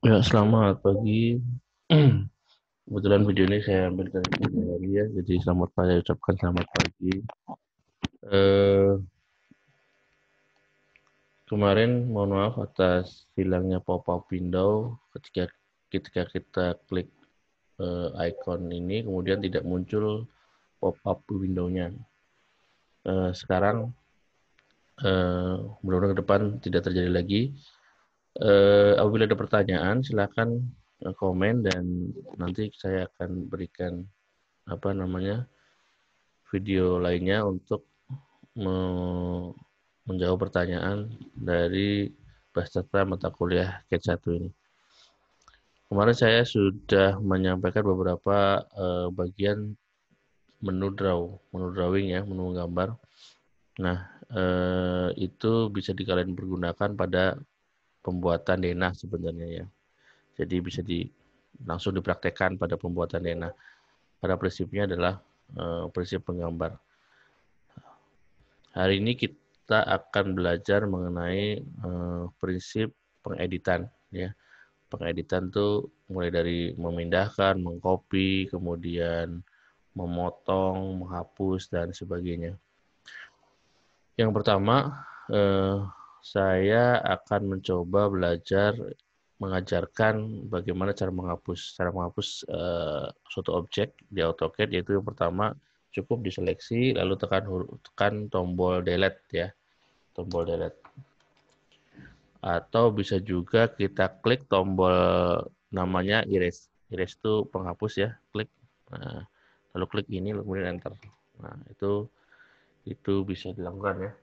Ya, selamat pagi. Kebetulan video ini saya ambil dari pagi hari ya, jadi selamat saya ucapkan selamat pagi. Eh, Kemarin mohon maaf atas hilangnya pop-up window ketika ketika kita klik icon ini, kemudian tidak muncul pop-up window-nya. Sekarang mudah-mudahan ke depan tidak terjadi lagi. Apabila ada pertanyaan, silakan komen dan nanti saya akan berikan apa namanya video lainnya untuk menjawab pertanyaan dari peserta mata kuliah CAT 1 ini. Kemarin saya sudah menyampaikan beberapa bagian menu drawing ya, menu gambar. Nah, itu bisa kalian pergunakan pada pembuatan denah sebenarnya ya. Jadi bisa langsung dipraktekkan pada pembuatan denah. Pada prinsipnya adalah prinsip penggambar. Hari ini kita akan belajar mengenai prinsip pengeditan ya. Pengeditan tuh mulai dari memindahkan, mengcopy, kemudian memotong, menghapus dan sebagainya. Yang pertama, saya akan mencoba belajar mengajarkan bagaimana cara menghapus. Cara menghapus suatu objek di AutoCAD yaitu yang pertama cukup diseleksi lalu tekan tombol delete ya, tombol delete. Atau bisa juga kita klik tombol namanya erase. Erase itu penghapus ya, klik. Nah, lalu klik ini kemudian enter. Nah, itu bisa dilakukan ya.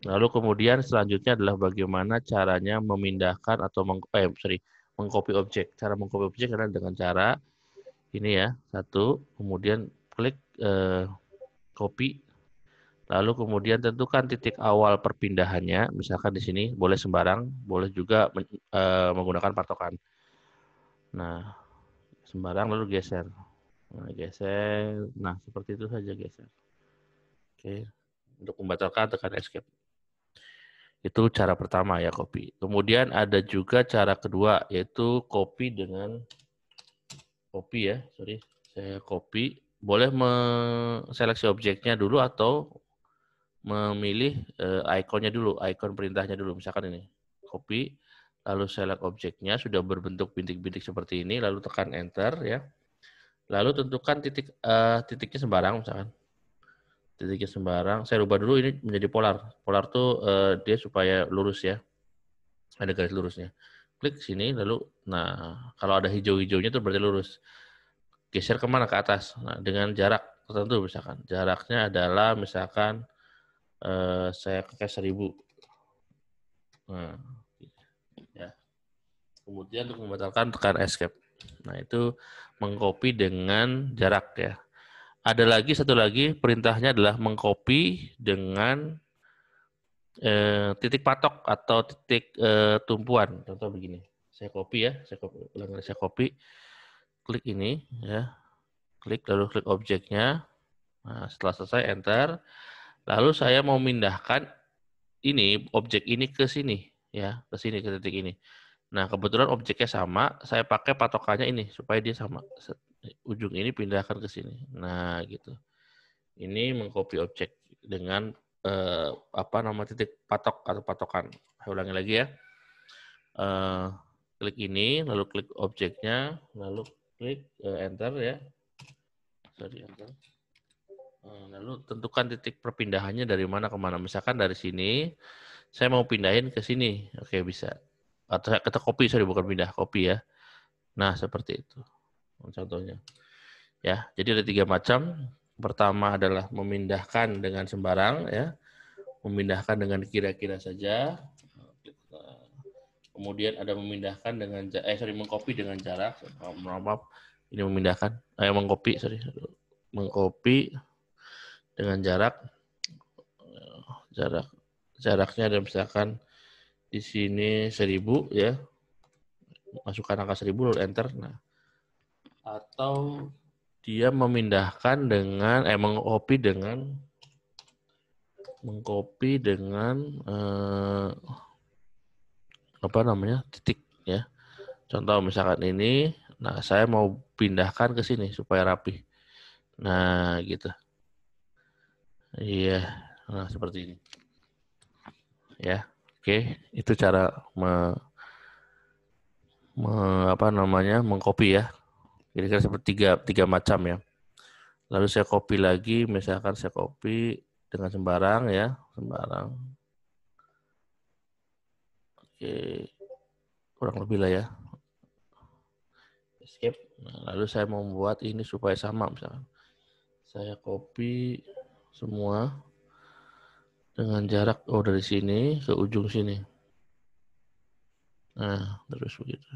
Lalu kemudian selanjutnya adalah bagaimana caranya memindahkan atau mengcopy objek. Cara mengcopy objek adalah dengan cara ini ya, satu, kemudian klik copy, lalu kemudian tentukan titik awal perpindahannya, misalkan di sini boleh sembarang, boleh juga menggunakan patokan. Nah, sembarang lalu geser. Nah, geser. Nah, seperti itu saja geser. Oke. Untuk membatalkan tekan escape. Itu cara pertama ya copy. Kemudian ada juga cara kedua yaitu copy dengan copy ya, sorry. Saya copy. Boleh seleksi objeknya dulu atau memilih ikonnya dulu, ikon perintahnya dulu. Misalkan ini, copy, lalu select objeknya sudah berbentuk bintik-bintik seperti ini, lalu tekan enter ya. Lalu tentukan titiknya sembarang misalkan. Titiknya sembarang. Saya rubah dulu ini menjadi polar. Polar tuh dia supaya lurus ya. Ada garis lurusnya. Klik sini lalu, nah kalau ada hijau-hijaunya itu berarti lurus. Geser kemana ke atas. Nah dengan jarak tertentu misalkan. Jaraknya adalah misalkan saya pakai 1000. Nah, ya. Kemudian untuk membatalkan tekan escape. Nah itu mengcopy dengan jarak ya. Ada lagi satu lagi perintahnya adalah mengcopy dengan titik patok atau titik tumpuan. Contoh begini, saya copy ya, saya copy, klik ini ya, klik lalu klik objeknya. Nah, setelah selesai enter, lalu saya mau memindahkan ini objek ini ke sini ya, ke sini ke titik ini. Nah kebetulan objeknya sama, saya pakai patokannya ini supaya dia sama. Ujung ini pindahkan ke sini. Nah gitu. Ini mengcopy objek dengan apa nama titik patok atau patokan. Saya ulangi lagi ya. Klik ini, lalu klik objeknya, lalu klik enter ya. Sorry, enter. Lalu tentukan titik perpindahannya dari mana ke mana. Misalkan dari sini, saya mau pindahin ke sini. Oke, bisa. Atau kita copy, sorry bukan pindah, copy ya. Nah, seperti itu. Contohnya. Ya, jadi ada 3 macam. Pertama adalah memindahkan dengan sembarang ya. Memindahkan dengan kira-kira saja. Kemudian ada memindahkan dengan mengcopy dengan jarak. Maaf, ini memindahkan. Mengcopy, sorry. Mengcopy dengan jaraknya ada misalkan di sini 1000 ya. Masukkan angka 1000 lalu enter. Nah, atau dia memindahkan dengan mengcopy dengan apa namanya titik ya. Contoh misalkan ini, nah saya mau pindahkan ke sini supaya rapi. Nah, gitu. Iya, nah seperti ini. Ya, oke, itu cara mengcopy ya. Kira-kira seperti tiga macam ya. Lalu saya copy lagi, misalkan saya copy dengan sembarang ya, sembarang. Oke, kurang lebih lah ya. Escape. Nah, lalu saya membuat ini supaya sama misalkan. Saya copy semua dengan jarak dari sini ke ujung sini. Nah, terus begitu.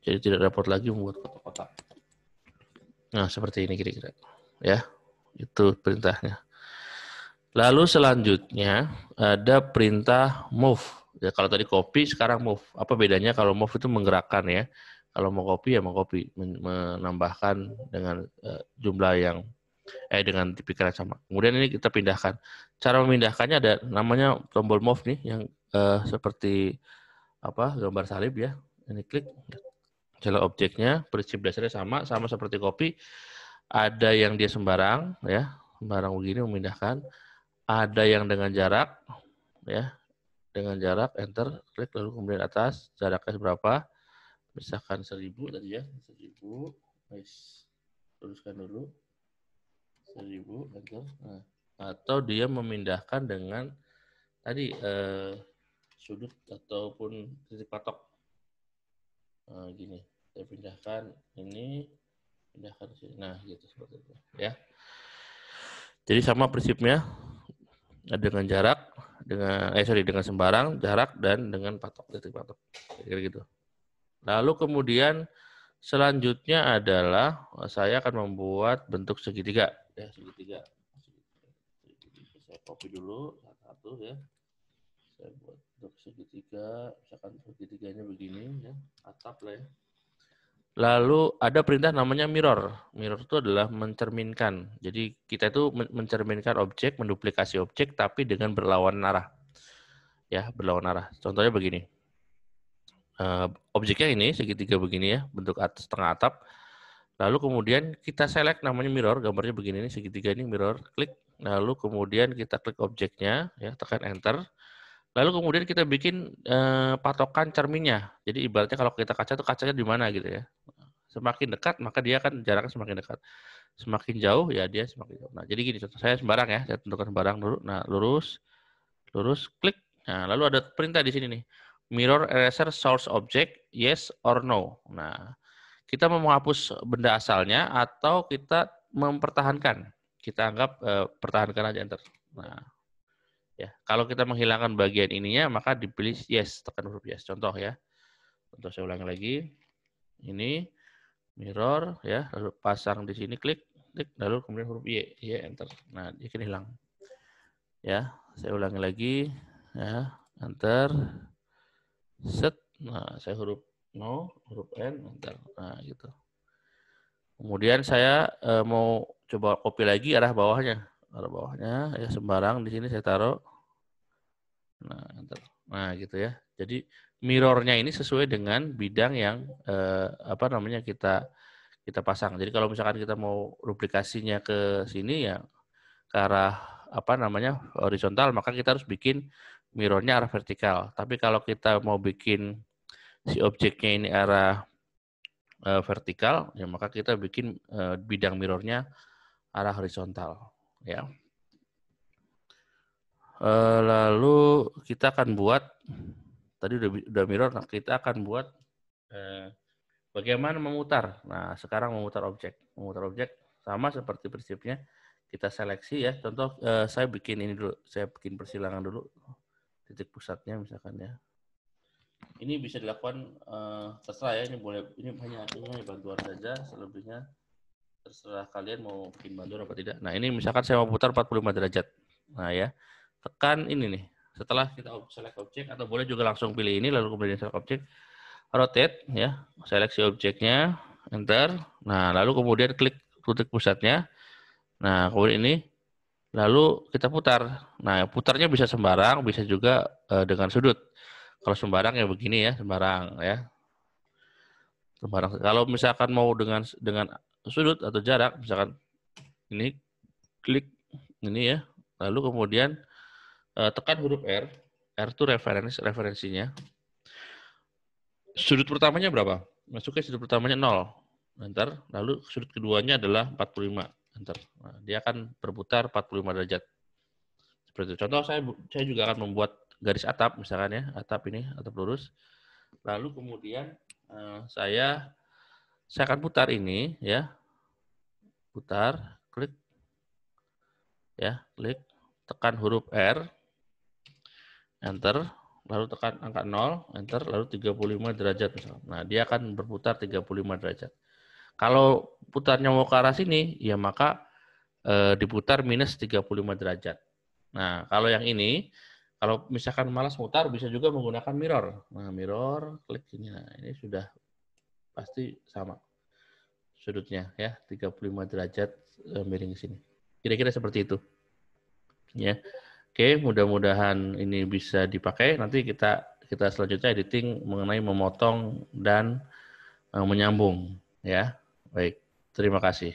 Jadi tidak repot lagi membuat kotak-kotak. Nah, seperti ini kira-kira. Ya, itu perintahnya. Lalu selanjutnya ada perintah move. Ya, kalau tadi copy, sekarang move. Apa bedanya kalau move itu menggerakkan ya. Kalau mau copy ya mau copy, menambahkan dengan jumlah yang dengan tipikal yang sama. Kemudian ini kita pindahkan. Cara memindahkannya ada namanya tombol move nih yang seperti gambar salib ya. Ini klik. Jalan objeknya, prinsip dasarnya sama seperti copy. Ada yang dia sembarang ya, sembarang begini memindahkan. Ada yang dengan jarak ya, dengan jarak enter, klik lalu kemudian atas jaraknya berapa? Misalkan 1000 tadi ya, 1000. Nice. Teruskan dulu. 1000 enter. Nah, atau dia memindahkan dengan tadi sudut ataupun titik patok. Nah, gini, saya pindahkan ini, pindahkan sini. Nah, gitu seperti itu ya. Jadi sama prinsipnya dengan jarak, dengan sembarang, jarak dan dengan patok, titik patok. Kira-kira gitu. Lalu kemudian selanjutnya adalah saya akan membuat bentuk segitiga. Ya, segitiga. Saya copy dulu satu ya. Saya buat bentuk segitiga, misalkan segitiganya begini ya, atap lah ya. Lalu ada perintah namanya mirror. Mirror itu adalah mencerminkan. Jadi kita itu mencerminkan objek, menduplikasi objek, tapi dengan berlawanan arah. Ya, berlawanan arah. Contohnya begini. Objeknya ini segitiga begini ya, bentuk setengah atap. Lalu kemudian kita select namanya mirror, gambarnya begini nih, segitiga ini mirror, klik. Lalu kemudian kita klik objeknya, ya, tekan enter. Lalu kemudian kita bikin patokan cerminnya. Jadi ibaratnya kalau kita kaca tuh kacanya di mana gitu ya. Semakin dekat maka dia akan jaraknya semakin dekat. Semakin jauh ya dia semakin jauh. Nah, jadi gini contoh saya sembarang ya, saya tentukan sembarang dulu. Nah, lurus, klik. Nah, lalu ada perintah di sini nih. Mirror eraser source object, yes or no. Nah, kita mau menghapus benda asalnya atau kita mempertahankan. Kita anggap pertahankan aja enter. Nah, ya, kalau kita menghilangkan bagian ininya maka dipilih yes, tekan huruf yes. Contoh ya. Contoh saya ulangi lagi. Ini mirror ya, lalu pasang di sini klik, lalu kemudian huruf Y, enter. Nah, dia akan hilang. Ya, saya ulangi lagi ya, enter. Set. Nah, saya huruf no, huruf N, enter. Nah, gitu. Kemudian saya mau coba copy lagi arah bawahnya. Arah bawahnya ya sembarang di sini saya taruh. Nah, enter. Nah, gitu ya. Jadi mirrornya ini sesuai dengan bidang yang kita pasang. Jadi kalau misalkan kita mau duplikasinya ke sini ya ke arah horizontal, maka kita harus bikin mirrornya arah vertikal. Tapi kalau kita mau bikin si objeknya ini arah vertikal, ya maka kita bikin bidang mirrornya arah horizontal. Ya. Lalu kita akan buat tadi udah mirror, nah kita akan buat bagaimana memutar. Nah, sekarang memutar objek. Memutar objek sama seperti prinsipnya. Kita seleksi ya. Contoh saya bikin ini dulu. Saya bikin persilangan dulu. Titik pusatnya misalkan ya. Ini bisa dilakukan terserah ya. Ini hanya bantuan saja. Selebihnya terserah kalian mau bikin bantuan apa tidak. Nah, ini misalkan saya mau putar 45 derajat. Nah, ya. Tekan ini nih. Setelah kita select objek atau boleh juga langsung pilih ini lalu kemudian select objek. Rotate ya, seleksi objeknya, enter. Nah, lalu kemudian klik titik pusatnya. Nah, kemudian ini lalu kita putar. Nah, putarnya bisa sembarang, bisa juga dengan sudut. Kalau sembarang ya begini ya, sembarang ya. Sembarang. Kalau misalkan mau dengan sudut atau jarak, misalkan ini klik ini ya, lalu kemudian tekan huruf R. R itu referensinya. Sudut pertamanya berapa? Masuknya sudut pertamanya 0. Enter. Lalu sudut keduanya adalah 45. Enter. Nah, dia akan berputar 45 derajat. Seperti itu. Contoh saya juga akan membuat garis atap misalkan ya, atap ini, atap lurus. Lalu kemudian saya akan putar ini ya. Putar, klik ya, klik, tekan huruf R, enter, lalu tekan angka 0, enter, lalu 35 derajat misalkan. Nah, dia akan berputar 35 derajat. Kalau putarnya mau ke arah sini, ya maka diputar minus 35 derajat. Nah, kalau yang ini, kalau misalkan malas mutar, bisa juga menggunakan mirror. Nah, mirror, klik sini. Nah, ini sudah pasti sama sudutnya ya, 35 derajat miring ke sini. Kira-kira seperti itu. Ya. Oke, mudah-mudahan ini bisa dipakai. Nanti kita selanjutnya editing mengenai memotong dan menyambung ya. Baik, terima kasih.